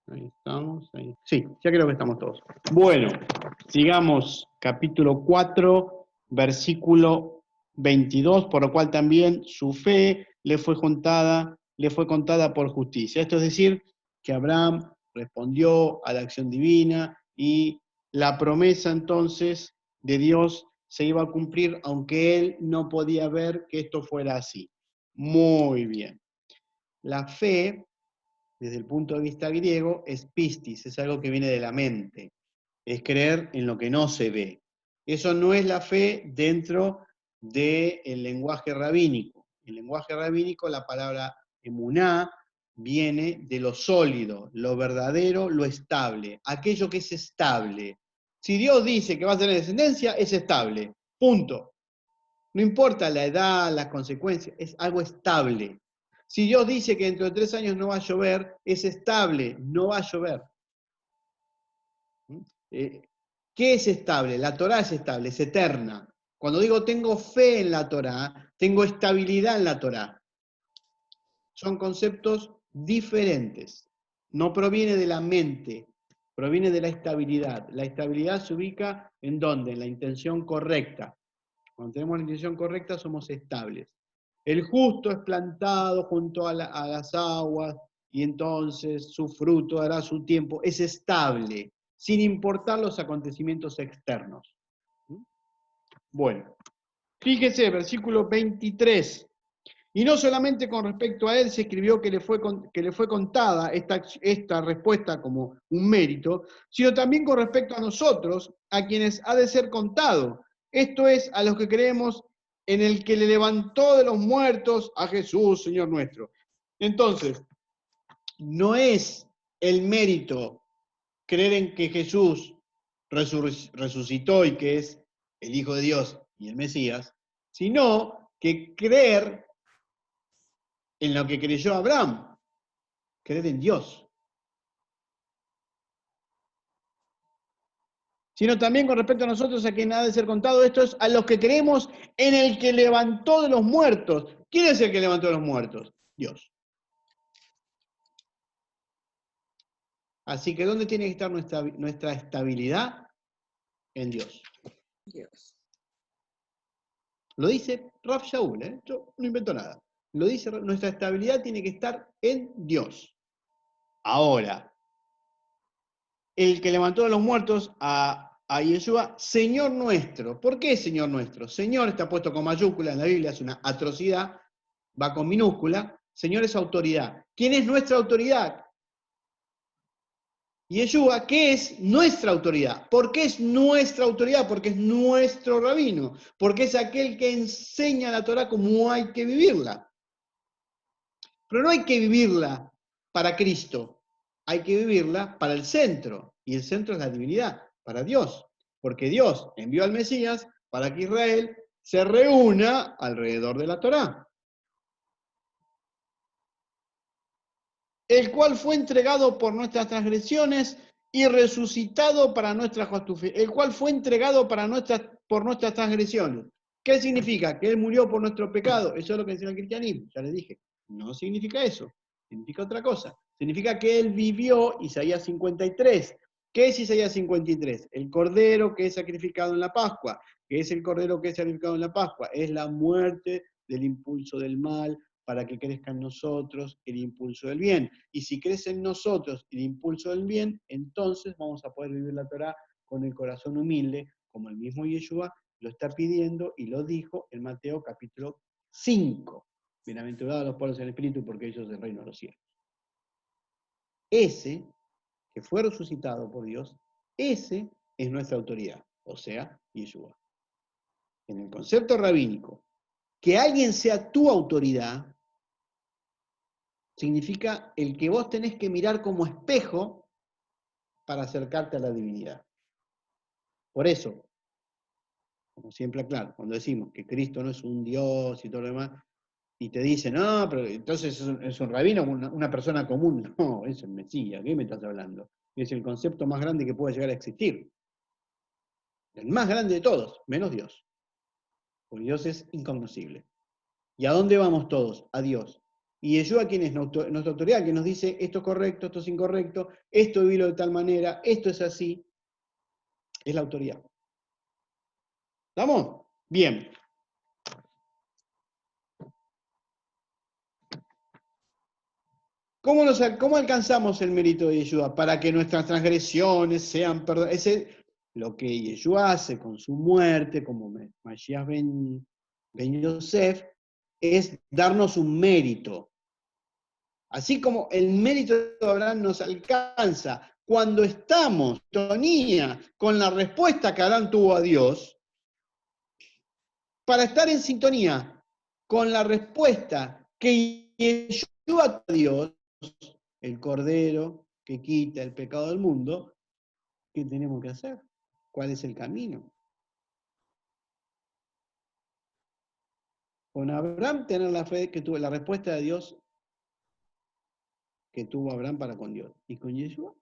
Ahí estamos. Ahí. Sí, ya creo que estamos todos. Bueno, sigamos. Capítulo 4, versículo 22, por lo cual también su fe le fue contada por justicia. Esto es decir, que Abraham respondió a la acción divina y la promesa entonces de Dios se iba a cumplir, aunque él no podía ver que esto fuera así. Muy bien. La fe, desde el punto de vista griego, es pistis, es algo que viene de la mente, es creer en lo que no se ve. Eso no es la fe dentro del lenguaje rabínico. En el lenguaje rabínico la palabra emuná viene de lo sólido, lo verdadero, lo estable, aquello que es estable. Si Dios dice que va a tener descendencia, es estable, punto. No importa la edad, las consecuencias, es algo estable. Si Dios dice que dentro de 3 años no va a llover, es estable, no va a llover. ¿Qué es estable? La Torá es estable, es eterna. Cuando digo tengo fe en la Torá, tengo estabilidad en la Torá. Son conceptos diferentes. No proviene de la mente, proviene de la estabilidad. La estabilidad se ubica ¿en dónde? En la intención correcta. Cuando tenemos la intención correcta somos estables. El justo es plantado junto a las aguas y entonces su fruto dará su tiempo. Es estable, sin importar los acontecimientos externos. Bueno, fíjese, versículo 23. Y no solamente con respecto a él se escribió que le fue contada esta respuesta como un mérito, sino también con respecto a nosotros, a quienes ha de ser contado. Esto es, a los que creemos en el que le levantó de los muertos a Jesús, Señor nuestro. Entonces, no es el mérito creer en que Jesús resucitó y que es el Hijo de Dios y el Mesías, sino que creer en lo que creyó Abraham, creer en Dios. Sino también con respecto a nosotros, a quien ha de ser contado, esto es a los que creemos en el que levantó de los muertos. ¿Quién es el que levantó de los muertos? Dios. Así que ¿dónde tiene que estar nuestra estabilidad? En Dios. Lo dice Rav Shaul, yo no invento nada. Lo dice, nuestra estabilidad tiene que estar en Dios. Ahora, el que levantó de los muertos a Yeshua, Señor nuestro. ¿Por qué Señor nuestro? Señor está puesto con mayúscula en la Biblia, es una atrocidad, va con minúscula. Señor es autoridad. ¿Quién es nuestra autoridad? Yeshua, ¿qué es nuestra autoridad? ¿Por qué es nuestra autoridad? Porque es nuestro rabino, porque es aquel que enseña la Torah como hay que vivirla. Pero no hay que vivirla para Cristo, hay que vivirla para el centro, y el centro es la divinidad, para Dios, porque Dios envió al Mesías para que Israel se reúna alrededor de la Torá, el cual fue entregado por nuestras transgresiones y resucitado para nuestra justicia, el cual fue entregado por nuestras transgresiones. ¿Qué significa? Que Él murió por nuestro pecado. Eso es lo que enseña el cristianismo, ya les dije. No significa eso, significa otra cosa. Significa que Él vivió, Isaías 53. ¿Qué es Isaías 53? El cordero que es sacrificado en la Pascua. ¿Qué es el cordero que es sacrificado en la Pascua? Es la muerte del impulso del mal, para que crezca en nosotros el impulso del bien. Y si crece en nosotros el impulso del bien, entonces vamos a poder vivir la Torá con el corazón humilde, como el mismo Yeshua lo está pidiendo y lo dijo en Mateo capítulo 5. Bienaventurados los pobres en el espíritu, porque ellos es el reino de los cielos. Ese que fue resucitado por Dios, ese es nuestra autoridad, o sea, Yeshua. En el concepto rabínico, que alguien sea tu autoridad significa el que vos tenés que mirar como espejo para acercarte a la divinidad. Por eso, como siempre aclaro, cuando decimos que Cristo no es un Dios y todo lo demás, y te dicen, no, pero entonces es un rabino, una persona común. No, es el Mesías, ¿qué me estás hablando? Es el concepto más grande que puede llegar a existir. El más grande de todos, menos Dios. Porque Dios es incognoscible. ¿Y a dónde vamos todos? A Dios. Y Yeshua, ¿quién es? Nuestra autoridad, que nos dice esto es correcto, esto es incorrecto, esto vivilo de tal manera, esto es así, es la autoridad. ¿Estamos? Bien. ¿Cómo alcanzamos el mérito de Yeshua? Para que nuestras transgresiones sean perdonadas. Lo que Yeshua hace con su muerte, como Mashiach ben Yosef, es darnos un mérito. Así como el mérito de Abraham nos alcanza cuando estamos en sintonía con la respuesta que Abraham tuvo a Dios, para estar en sintonía con la respuesta que Yeshua a Dios, el Cordero que quita el pecado del mundo, ¿qué tenemos que hacer? ¿Cuál es el camino? Con Abraham tener la fe que tuvo, la respuesta de Dios que tuvo Abraham para con Dios. Y con Yeshua,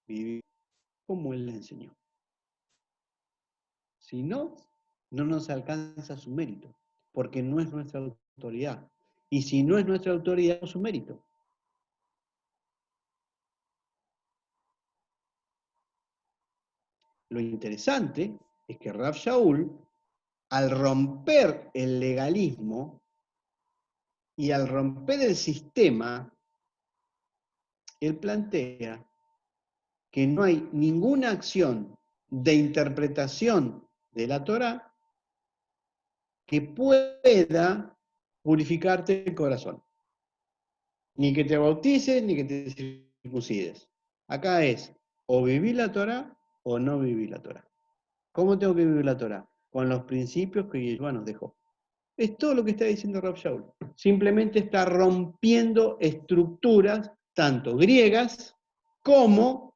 vivir como Él le enseñó. Si no, no nos alcanza su mérito, porque no es nuestra autoridad. Y si no es nuestra autoridad, no es su mérito. Lo interesante es que Rav Shaul, al romper el legalismo y al romper el sistema, él plantea que no hay ninguna acción de interpretación de la Torá que pueda purificarte el corazón. Ni que te bautices, ni que te circuncides. Acá es, o vivir la Torá o no vivir la Torá. ¿Cómo tengo que vivir la Torá? Con los principios que Yeshua nos dejó. Es todo lo que está diciendo Rav Shaul. Simplemente está rompiendo estructuras, tanto griegas como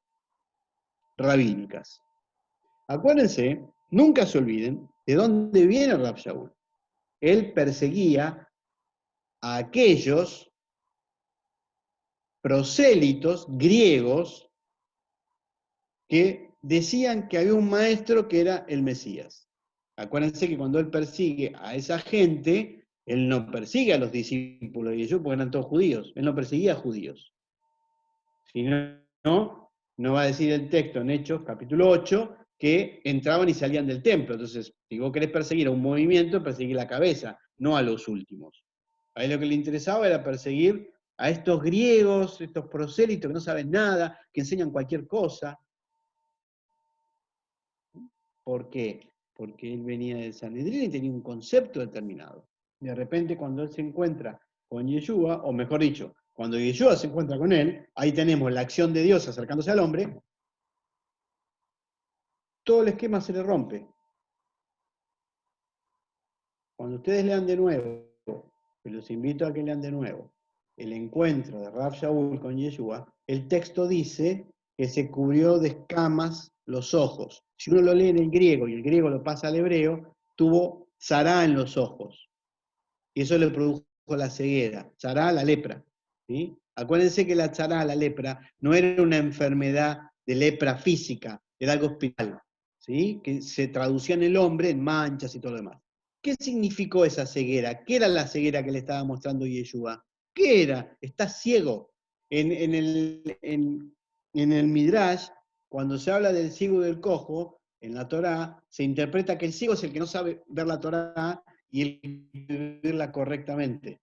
rabínicas. Acuérdense, nunca se olviden de dónde viene Rav Shaul. Él perseguía a aquellos prosélitos griegos que decían que había un maestro que era el Mesías. Acuérdense que cuando él persigue a esa gente, él no persigue a los discípulos de Jesús porque eran todos judíos, él no perseguía a judíos. Si no va a decir el texto en Hechos, capítulo 8, que entraban y salían del templo. Entonces, si vos querés perseguir a un movimiento, perseguir la cabeza, no a los últimos. A él lo que le interesaba era perseguir a estos griegos, estos prosélitos que no saben nada, que enseñan cualquier cosa. ¿Por qué? Porque él venía del Sanedrín y tenía un concepto determinado. De repente, cuando él se encuentra con Yeshua, o mejor dicho, cuando Yeshua se encuentra con él, ahí tenemos la acción de Dios acercándose al hombre, todo el esquema se le rompe. Cuando ustedes lean de nuevo, y los invito a que lean de nuevo, el encuentro de Rav Shaul con Yeshua, el texto dice que se cubrió de escamas los ojos. Si uno lo lee en el griego y el griego lo pasa al hebreo, tuvo zará en los ojos. Y eso le produjo la ceguera. Zará, la lepra. ¿Sí? Acuérdense que la zará, la lepra, no era una enfermedad de lepra física, era algo espiritual, ¿sí? Que se traducía en el hombre en manchas y todo lo demás. ¿Qué significó esa ceguera? ¿Qué era la ceguera que le estaba mostrando Yeshua? ¿Qué era? Está ciego. En el Midrash, cuando se habla del ciego y del cojo, en la Torá, se interpreta que el ciego es el que no sabe ver la Torá y el que verla correctamente,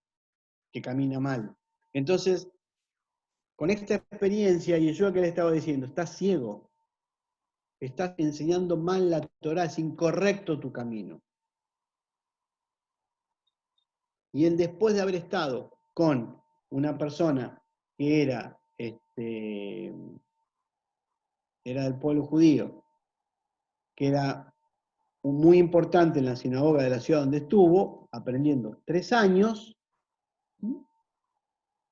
que camina mal. Entonces, con esta experiencia, Yeshua que le estaba diciendo, estás ciego, estás enseñando mal la Torá, es incorrecto tu camino. Y él, después de haber estado con una persona que era del pueblo judío, que era muy importante en la sinagoga de la ciudad donde estuvo, aprendiendo 3 años,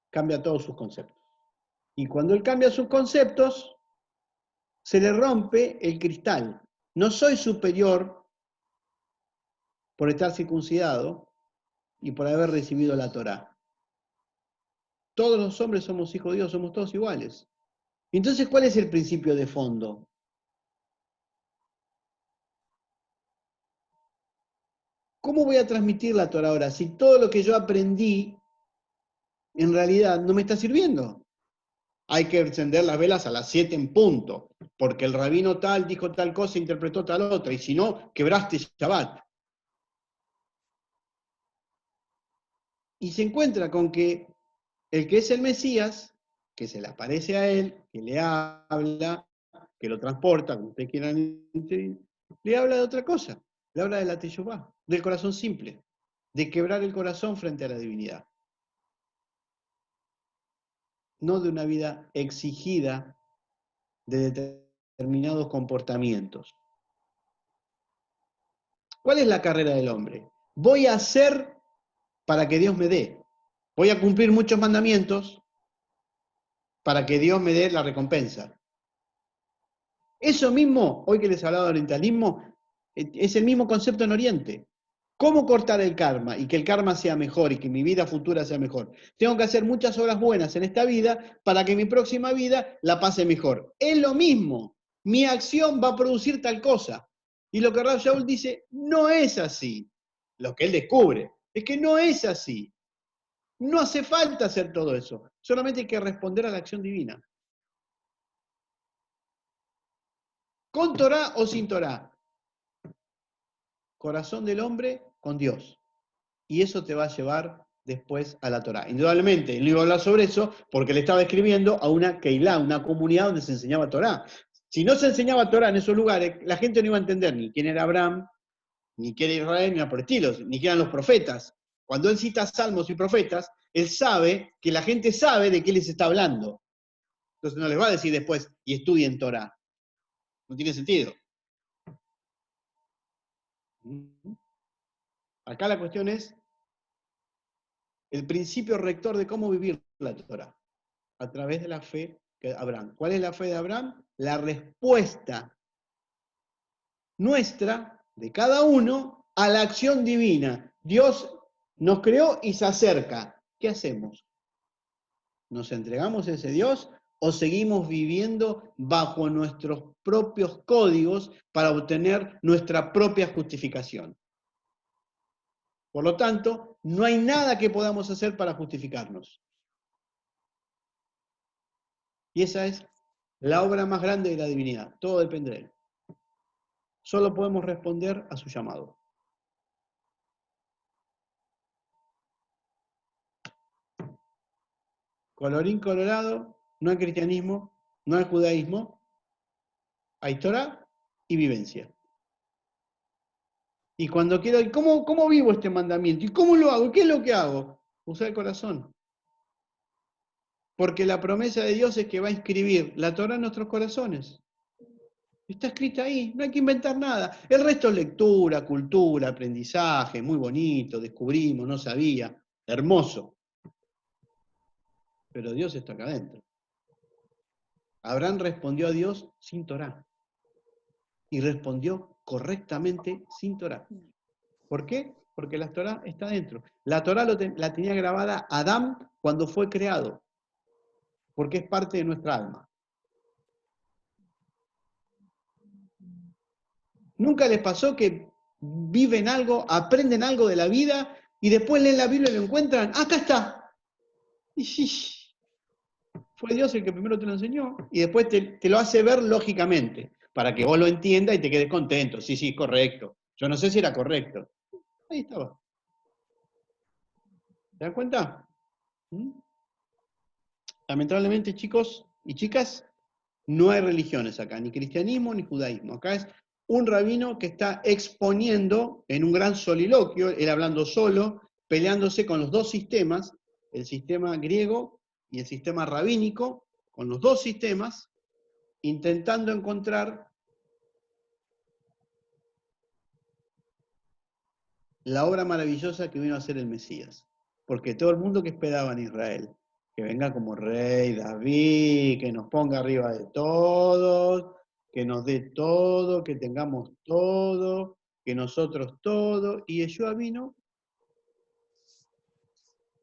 cambia todos sus conceptos. Y cuando él cambia sus conceptos, se le rompe el cristal. No soy superior por estar circuncidado y por haber recibido la Torá. Todos los hombres somos hijos de Dios, somos todos iguales. Entonces, ¿cuál es el principio de fondo? ¿Cómo voy a transmitir la Torá ahora? Si todo lo que yo aprendí en realidad no me está sirviendo. Hay que encender las velas a las 7 en punto, porque el rabino tal dijo tal cosa, interpretó tal otra, y si no, quebraste Shabbat. Y se encuentra con que el que es el Mesías, que se le aparece a él, que le habla, que lo transporta, como ustedes quieran, le habla de otra cosa. Le habla de la Teshuvá, del corazón simple, de quebrar el corazón frente a la divinidad. No de una vida exigida de determinados comportamientos. ¿Cuál es la carrera del hombre? Voy a hacer para que Dios me dé. Voy a cumplir muchos mandamientos para que Dios me dé la recompensa. Eso mismo, hoy que les hablaba de orientalismo, es el mismo concepto en Oriente. ¿Cómo cortar el karma y que el karma sea mejor y que mi vida futura sea mejor? Tengo que hacer muchas obras buenas en esta vida para que mi próxima vida la pase mejor. Es lo mismo. Mi acción va a producir tal cosa. Y lo que Rav Shaul dice, no es así. Lo que él descubre es que no es así. No hace falta hacer todo eso. Solamente hay que responder a la acción divina. ¿Con Torah o sin Torah? Corazón del hombre con Dios. Y eso te va a llevar después a la Torah. Indudablemente, él no iba a hablar sobre eso porque le estaba escribiendo a una Keilah, una comunidad donde se enseñaba Torah. Si no se enseñaba Torah en esos lugares, la gente no iba a entender ni quién era Abraham, ni quién era Israel, ni nada por el estilo, ni quién eran los profetas. Cuando él cita salmos y profetas, él sabe que la gente sabe de qué les está hablando. Entonces no les va a decir después, y estudien Torah. No tiene sentido. Acá la cuestión es el principio rector de cómo vivir la Torah, a través de la fe de Abraham. ¿Cuál es la fe de Abraham? La respuesta nuestra, de cada uno, a la acción divina. Dios nos creó y se acerca. ¿Qué hacemos? ¿Nos entregamos a ese Dios o seguimos viviendo bajo nuestros propios códigos para obtener nuestra propia justificación? Por lo tanto, no hay nada que podamos hacer para justificarnos. Y esa es la obra más grande de la divinidad. Todo depende de él. Solo podemos responder a su llamado. Colorín colorado, no hay cristianismo, no hay judaísmo, hay Torah y vivencia. Y cuando quiero, ¿cómo vivo este mandamiento? ¿Y cómo lo hago? ¿Qué es lo que hago? Usar el corazón. Porque la promesa de Dios es que va a inscribir la Torah en nuestros corazones. Está escrita ahí, no hay que inventar nada. El resto es lectura, cultura, aprendizaje, muy bonito, descubrimos, no sabía, hermoso. Pero Dios está acá adentro. Abraham respondió a Dios sin Torah. Y respondió correctamente sin Torah. ¿Por qué? Porque la Torah está dentro. La Torah la tenía grabada Adán cuando fue creado. Porque es parte de nuestra alma. ¿Nunca les pasó que viven algo, aprenden algo de la vida y después leen la Biblia y lo encuentran? ¡Acá está! Y sí, fue Dios el que primero te lo enseñó y después te lo hace ver lógicamente, para que vos lo entiendas y te quedes contento. Sí, sí, correcto. Yo no sé si era correcto. Ahí estaba. ¿Te das cuenta? ¿Mm? Lamentablemente, chicos y chicas, no hay religiones acá, ni cristianismo ni judaísmo. Acá es un rabino que está exponiendo en un gran soliloquio, él hablando solo, peleándose con los dos sistemas, el sistema griego y el sistema rabínico, con los dos sistemas, intentando encontrar la obra maravillosa que vino a hacer el Mesías. Porque todo el mundo que esperaba en Israel, que venga como rey David, que nos ponga arriba de todos, que nos dé todo, que tengamos todo, que nosotros todo, y Yeshua vino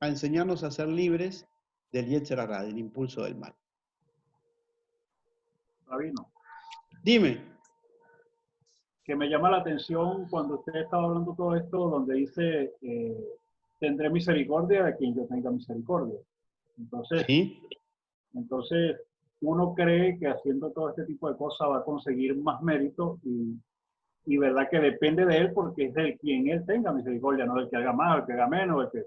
a enseñarnos a ser libres del Yetzer Hara, del impulso del mal. Rabino, Dime. que me llama la atención cuando usted estaba hablando todo esto, donde dice, tendré misericordia de quien yo tenga misericordia. Entonces, ¿Sí? entonces uno cree que haciendo todo este tipo de cosas va a conseguir más mérito y verdad que depende de él porque es del quien él tenga misericordia, no del que haga más, el que haga menos, el que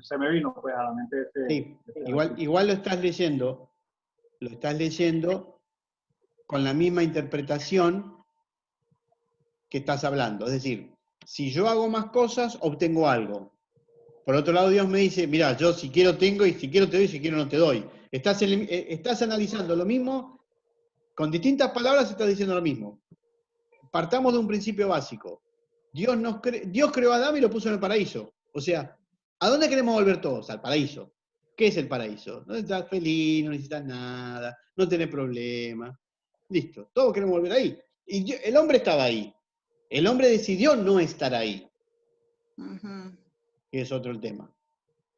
se me vino pues a la mente Sí. ese Igual lo estás leyendo con la misma interpretación que estás hablando. Es decir, si yo hago más cosas, obtengo algo. Por otro lado, Dios me dice, mira, yo si quiero tengo y si quiero te doy, si quiero no te doy. Estás analizando lo mismo, con distintas palabras estás diciendo lo mismo. Partamos de un principio básico. Dios creó a Adán y lo puso en el paraíso. O sea, ¿a dónde queremos volver todos? Al paraíso. ¿Qué es el paraíso? No estás feliz, no necesitas nada, no tenés problemas. Listo, todos queremos volver ahí. Y el hombre estaba ahí. El hombre decidió no estar ahí, Ujú, que es otro tema.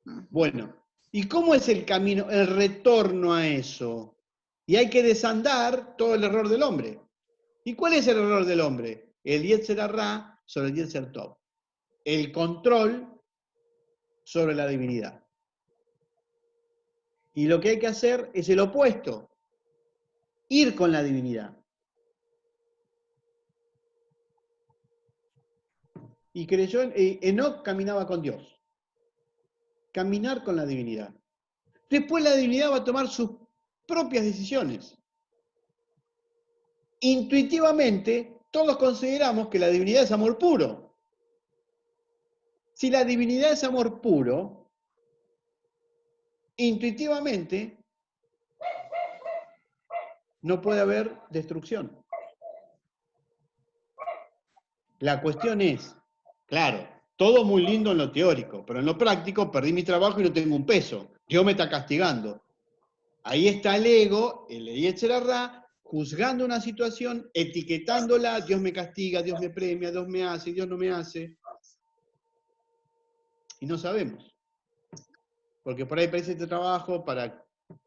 ujú. Bueno, ¿y cómo es el camino, el retorno a eso? Y hay que desandar todo el error del hombre. ¿Y cuál es el error del hombre? El Yetzer Hará sobre el Yetzer Tov. El control sobre la divinidad. Y lo que hay que hacer es el opuesto, ir con la divinidad. Y creyó, Enoc caminaba con Dios. Caminar con la divinidad. Después la divinidad va a tomar sus propias decisiones. Intuitivamente, todos consideramos que la divinidad es amor puro. Si la divinidad es amor puro, intuitivamente no puede haber destrucción. La cuestión es, claro, todo muy lindo en lo teórico, pero en lo práctico perdí mi trabajo y no tengo un peso. Dios me está castigando. Ahí está el ego, el Yetzer Hará, juzgando una situación, etiquetándola, Dios me castiga, Dios me premia, Dios me hace, Dios no me hace. Y no sabemos. Porque por ahí parece este trabajo para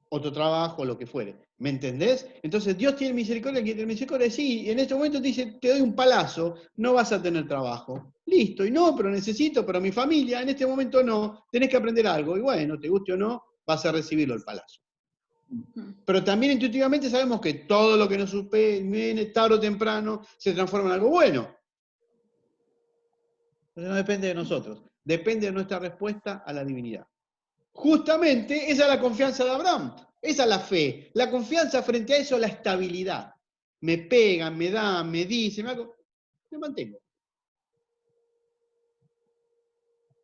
otro trabajo, lo que fuere. ¿Me entendés? Entonces, Dios tiene misericordia, quien tiene misericordia, sí, en este momento te dice, te doy un palazo, no vas a tener trabajo. Listo, y no, pero necesito, pero mi familia, en este momento no, tenés que aprender algo, y bueno, te guste o no, vas a recibirlo el palazo. Pero también intuitivamente sabemos que todo lo que nos viene tarde o temprano se transforma en algo bueno. Entonces no depende de nosotros, depende de nuestra respuesta a la divinidad. Justamente esa es la confianza de Abraham, esa es la fe, la confianza frente a eso, la estabilidad. Me pegan, me dan, me dicen, me mantengo.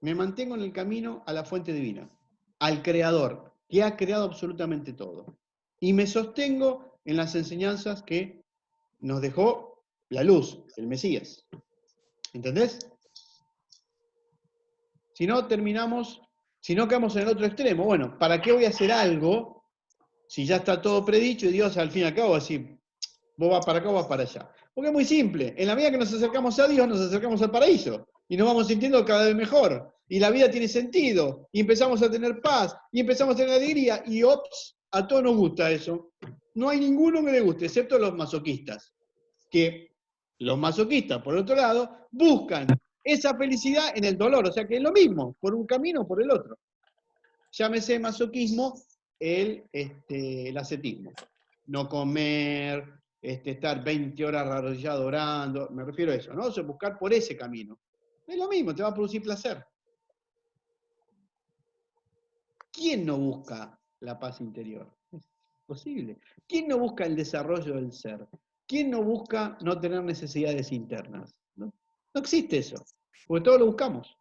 Me mantengo en el camino a la fuente divina, al Creador, que ha creado absolutamente todo. Y me sostengo en las enseñanzas que nos dejó la luz, el Mesías. ¿Entendés? Si no, si no quedamos en el otro extremo. Bueno, ¿para qué voy a hacer algo si ya está todo predicho y Dios al fin y al cabo va a decir, vos vas para acá o vas para allá? Porque es muy simple. En la medida que nos acercamos a Dios, nos acercamos al paraíso. Y nos vamos sintiendo cada vez mejor. Y la vida tiene sentido. Y empezamos a tener paz. Y empezamos a tener alegría. Y ops, a todos nos gusta eso. No hay ninguno que le guste, excepto los masoquistas. Que los masoquistas, por otro lado, buscan esa felicidad en el dolor. O sea que es lo mismo, por un camino o por el otro. Llámese masoquismo el ascetismo. No comer, estar 20 horas arrodillado orando, me refiero a eso, ¿no? O sea, buscar por ese camino. Es lo mismo, te va a producir placer. ¿Quién no busca la paz interior? Es posible. ¿Quién no busca el desarrollo del ser? ¿Quién no busca no tener necesidades internas? No, no existe eso, porque todos lo buscamos.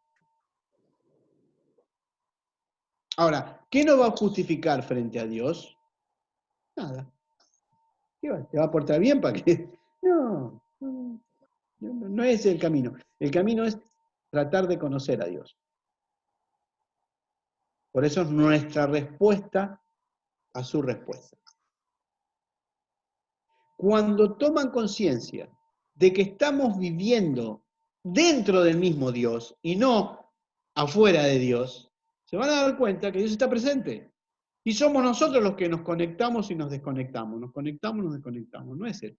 Ahora, ¿qué nos va a justificar frente a Dios? Nada. ¿Qué va? ¿Te va a portar bien para que...? No es el camino. El camino es tratar de conocer a Dios. Por eso es nuestra respuesta a su respuesta. Cuando toman conciencia de que estamos viviendo dentro del mismo Dios y no afuera de Dios, se van a dar cuenta que Dios está presente. Y somos nosotros los que nos conectamos y nos desconectamos. Nos conectamos y nos desconectamos. No es Él.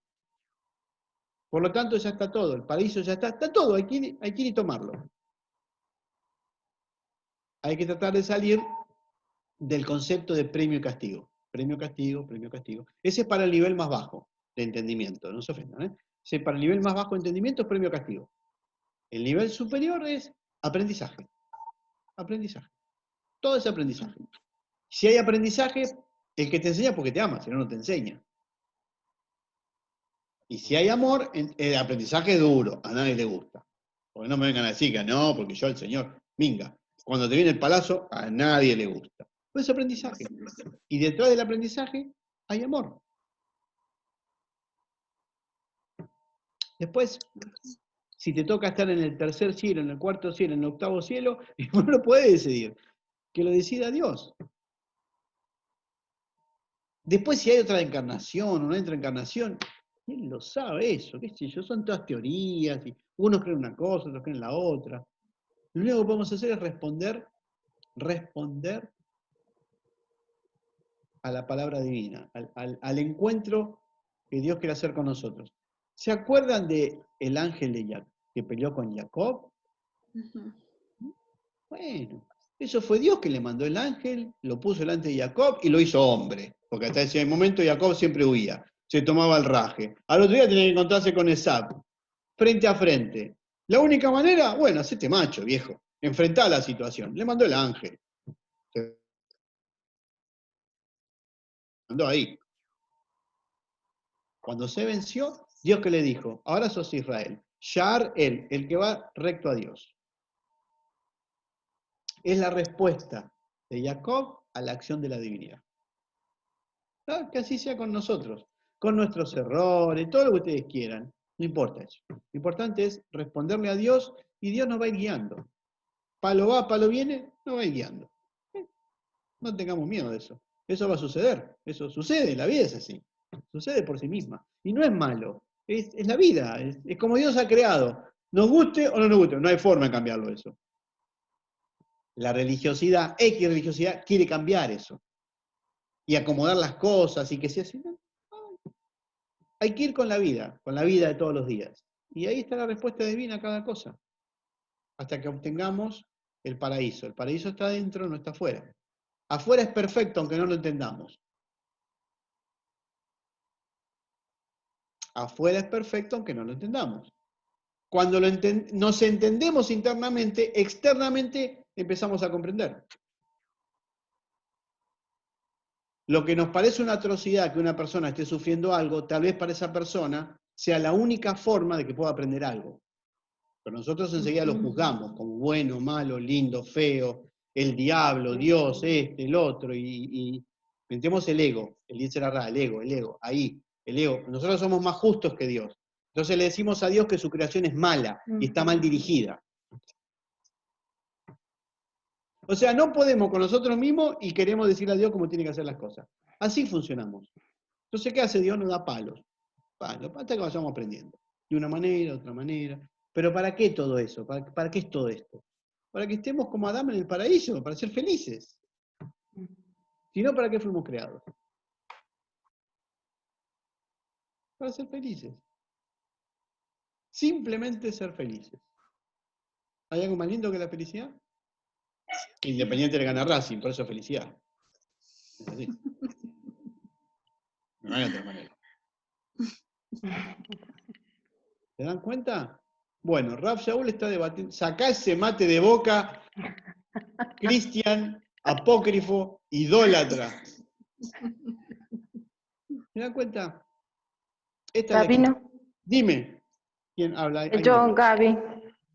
Por lo tanto, ya está todo. El paraíso ya está todo. Hay que ir y tomarlo. Hay que tratar de salir del concepto de premio y castigo. Premio, castigo, premio, castigo. Ese es para el nivel más bajo de entendimiento, no se ofendan, ¿eh? Ese para el nivel más bajo de entendimiento es premio, castigo. El nivel superior es aprendizaje. Aprendizaje. Todo es aprendizaje. Si hay aprendizaje, el que te enseña porque te ama, si no, no te enseña. Y si hay amor, el aprendizaje es duro, a nadie le gusta. Porque no me vengan a decir que no, porque yo el Señor, minga. Cuando te viene el palazo, a nadie le gusta. Pero es aprendizaje. Y detrás del aprendizaje hay amor. Después, si te toca estar en el tercer cielo, en el cuarto cielo, en el octavo cielo, no lo puedes decidir. Que lo decida Dios. Después, si hay otra encarnación o no hay otra encarnación, ¿quién lo sabe eso? ¿Qué sé yo? Son todas teorías. Y unos creen una cosa, otros creen la otra. Lo único que podemos hacer es responder a la palabra divina, al encuentro que Dios quiere hacer con nosotros. ¿Se acuerdan de el ángel que peleó con Jacob? Ujú. Bueno, eso fue Dios que le mandó el ángel, lo puso delante de Jacob y lo hizo hombre. Porque hasta ese momento Jacob siempre huía, se tomaba el raje. Al otro día tenía que encontrarse con Esab, frente a frente. La única manera, bueno, hacete macho, viejo. Enfrentá la situación. Le mandó el ángel. Se mandó ahí. Cuando se venció, Dios que le dijo, ahora sos Israel. Shar el que va recto a Dios. Es la respuesta de Jacob a la acción de la divinidad. ¿No? Que así sea con nosotros, con nuestros errores, todo lo que ustedes quieran. No importa eso. Lo importante es responderle a Dios y Dios nos va a ir guiando. Palo va, palo viene, nos va a ir guiando. No tengamos miedo de eso. Eso va a suceder. Eso sucede, la vida es así. Sucede por sí misma. Y no es malo. Es la vida. Es como Dios ha creado. Nos guste o no nos guste. No hay forma de cambiarlo eso. La religiosidad, X religiosidad, quiere cambiar eso. Y acomodar las cosas y que sea así. No. Hay que ir con la vida de todos los días. Y ahí está la respuesta divina a cada cosa. Hasta que obtengamos el paraíso. El paraíso está adentro, no está afuera. Afuera es perfecto, aunque no lo entendamos. Afuera es perfecto, aunque no lo entendamos. Cuando nos entendemos internamente, externamente empezamos a comprender. Lo que nos parece una atrocidad que una persona esté sufriendo algo, tal vez para esa persona sea la única forma de que pueda aprender algo. Pero nosotros enseguida lo juzgamos como bueno, malo, lindo, feo, el diablo, Dios, el otro, y metemos el ego, el Yetzirah, el ego, ahí, el ego. Nosotros somos más justos que Dios. Entonces le decimos a Dios que su creación es mala y está mal dirigida. O sea, no podemos con nosotros mismos y queremos decirle a Dios cómo tiene que hacer las cosas. Así funcionamos. Entonces, ¿qué hace Dios? Nos da palos. Palos, hasta que vayamos aprendiendo. De una manera, de otra manera. Pero ¿para qué todo eso? ¿Para qué es todo esto? Para que estemos como Adán en el paraíso, para ser felices. Si no, ¿para qué fuimos creados? Para ser felices. Simplemente ser felices. ¿Hay algo más lindo que la felicidad? Independiente de ganar Racing, por eso es felicidad. Es así. No hay otra manera. ¿Se dan cuenta? Bueno, Rab Shaul está debatiendo. Sacá ese mate de boca, Cristian, apócrifo, idólatra. ¿Se dan cuenta? Esta es la... Dime. ¿Quién habla? Yo, Gaby.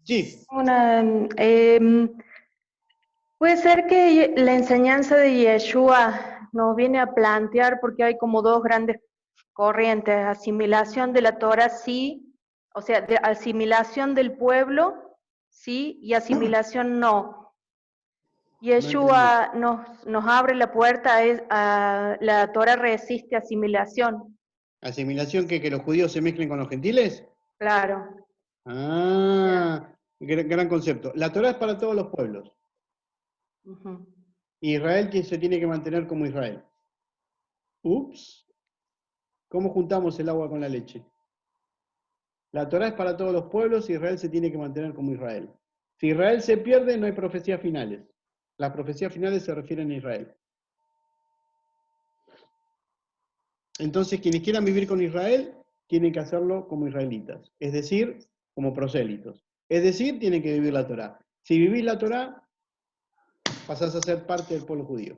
Sí. Puede ser que la enseñanza de Yeshua nos viene a plantear, porque hay como dos grandes corrientes: asimilación de la Torah, sí, o sea, de asimilación del pueblo, sí, y asimilación no. Yeshua nos abre la puerta a la Torah resiste asimilación. ¿Asimilación que los judíos se mezclen con los gentiles? Claro. Ah, gran concepto. La Torah es para todos los pueblos. Uh-huh. Israel que se tiene que mantener como Israel. Ups. ¿Cómo juntamos el agua con la leche? La Torah es para todos los pueblos y Israel se tiene que mantener como Israel. Si Israel se pierde, no hay profecías finales. Las profecías finales se refieren a Israel. Entonces, quienes quieran vivir con Israel, tienen que hacerlo como israelitas, es decir, como prosélitos. Es decir, tienen que vivir la Torá. Si vivís la Torá, pasás a ser parte del pueblo judío.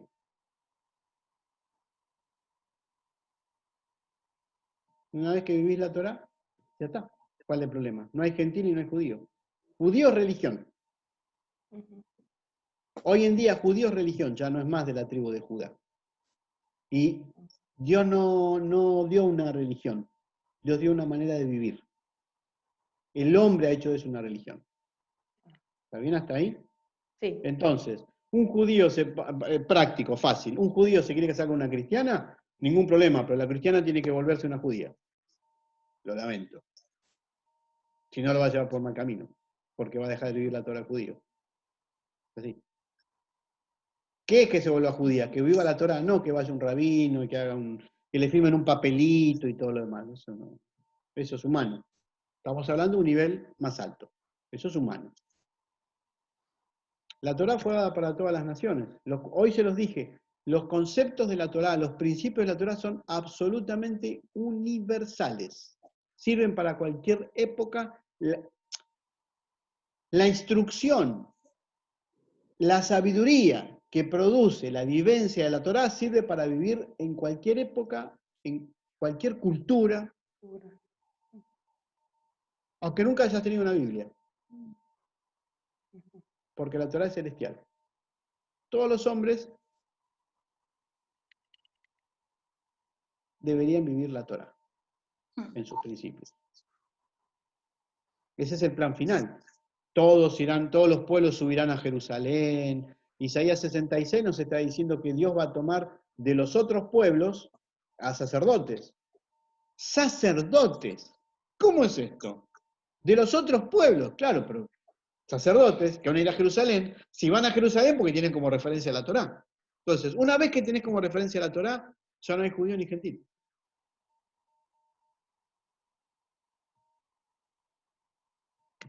Una vez que vivís la Torá, ya está. ¿Cuál es el problema? No hay gentil y no hay judío. Judío es religión. Hoy en día judío es religión, ya no es más de la tribu de Judá. Y Dios no dio una religión, Dios dio una manera de vivir. El hombre ha hecho de eso una religión. ¿Está bien hasta ahí? Sí. Entonces, un judío práctico, fácil, un judío se quiere casar con una cristiana, ningún problema, pero la cristiana tiene que volverse una judía. Lo lamento. Si no, lo va a llevar por mal camino, porque va a dejar de vivir la Torah judío. Así. ¿Qué es que se vuelva judía? ¿Que viva la Torah? No, que vaya un rabino y que le firmen un papelito y todo lo demás. Eso no. Eso es humano. Estamos hablando de un nivel más alto. Eso es humano. La Torah fue dada para todas las naciones. Hoy se los dije, los conceptos de la Torah, los principios de la Torah son absolutamente universales. Sirven para cualquier época. La instrucción, la sabiduría que produce la vivencia de la Torá sirve para vivir en cualquier época, en cualquier cultura, aunque nunca hayas tenido una Biblia, porque la Torá es celestial. Todos los hombres deberían vivir la Torá en sus principios. Ese es el plan final. Todos los pueblos subirán a Jerusalén. Isaías 66 nos está diciendo que Dios va a tomar de los otros pueblos a sacerdotes. ¡Sacerdotes! ¿Cómo es esto? De los otros pueblos, claro, pero sacerdotes que van a ir a Jerusalén, si van a Jerusalén porque tienen como referencia la Torá. Entonces, una vez que tenés como referencia la Torá, ya no hay judío ni gentil.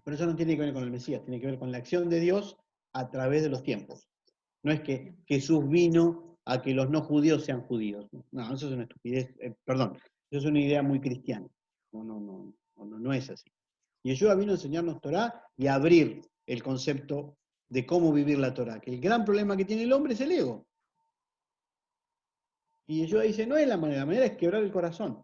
Pero eso no tiene que ver con el Mesías, tiene que ver con la acción de Dios a través de los tiempos. No es que Jesús vino a que los no judíos sean judíos. No, eso es una estupidez, perdón, eso es una idea muy cristiana. No es así. Yeshua vino a enseñarnos Torá y a abrir el concepto de cómo vivir la Torá, que el gran problema que tiene el hombre es el ego. Y Yeshua dice, no es la manera es quebrar el corazón.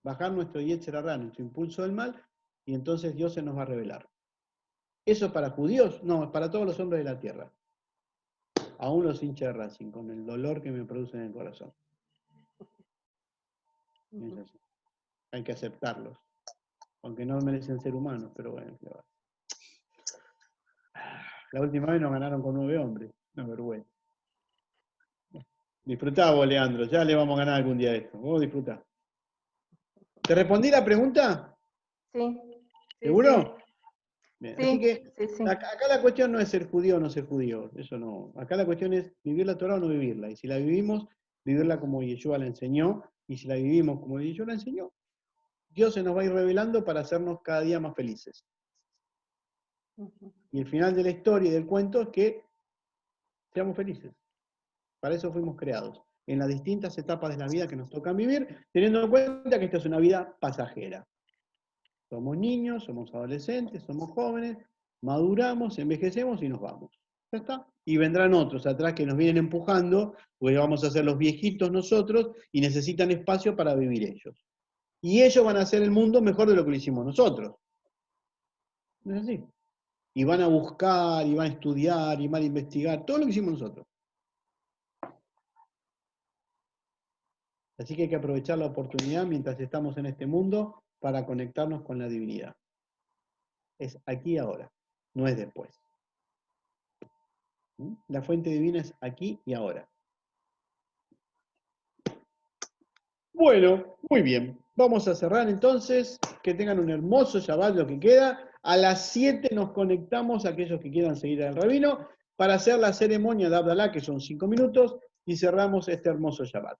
Bajar nuestro yetzer hará, nuestro impulso del mal, y entonces Dios se nos va a revelar. ¿Eso es para judíos? No, es para todos los hombres de la tierra. Aún los hinchas de Racing, con el dolor que me produce en el corazón. Es así. Hay que aceptarlos. Aunque no merecen ser humanos, pero bueno. La última vez nos ganaron con 9 hombres. Una vergüenza. Disfrutá vos, Leandro. Ya le vamos a ganar algún día esto. Vos disfrutá. ¿Te respondí la pregunta? Sí. ¿Seguro? Sí. Bien. Sí, Así que sí. acá la cuestión no es ser judío o no ser judío. Eso no. Acá la cuestión es vivir la Torá o no vivirla. Y si la vivimos, vivirla como Yeshua la enseñó. Y si la vivimos como Yeshua la enseñó, Dios se nos va a ir revelando para hacernos cada día más felices. Y el final de la historia y del cuento es que seamos felices. Para eso fuimos creados. En las distintas etapas de la vida que nos tocan vivir, teniendo en cuenta que esta es una vida pasajera. Somos niños, somos adolescentes, somos jóvenes, maduramos, envejecemos y nos vamos. ¿Ya está? Y vendrán otros atrás que nos vienen empujando, porque vamos a ser los viejitos nosotros y necesitan espacio para vivir ellos. Y ellos van a hacer el mundo mejor de lo que lo hicimos nosotros. ¿No es así? Y van a buscar, y van a estudiar, y van a investigar, todo lo que hicimos nosotros. Así que hay que aprovechar la oportunidad mientras estamos en este mundo para conectarnos con la divinidad. Es aquí y ahora, no es después. La fuente divina es aquí y ahora. Bueno, muy bien. Vamos a cerrar entonces. Que tengan un hermoso Shabbat lo que queda. A las 7 nos conectamos, aquellos que quieran seguir al rabino, para hacer la ceremonia de Abdalá, que son 5 minutos, y cerramos este hermoso Shabbat.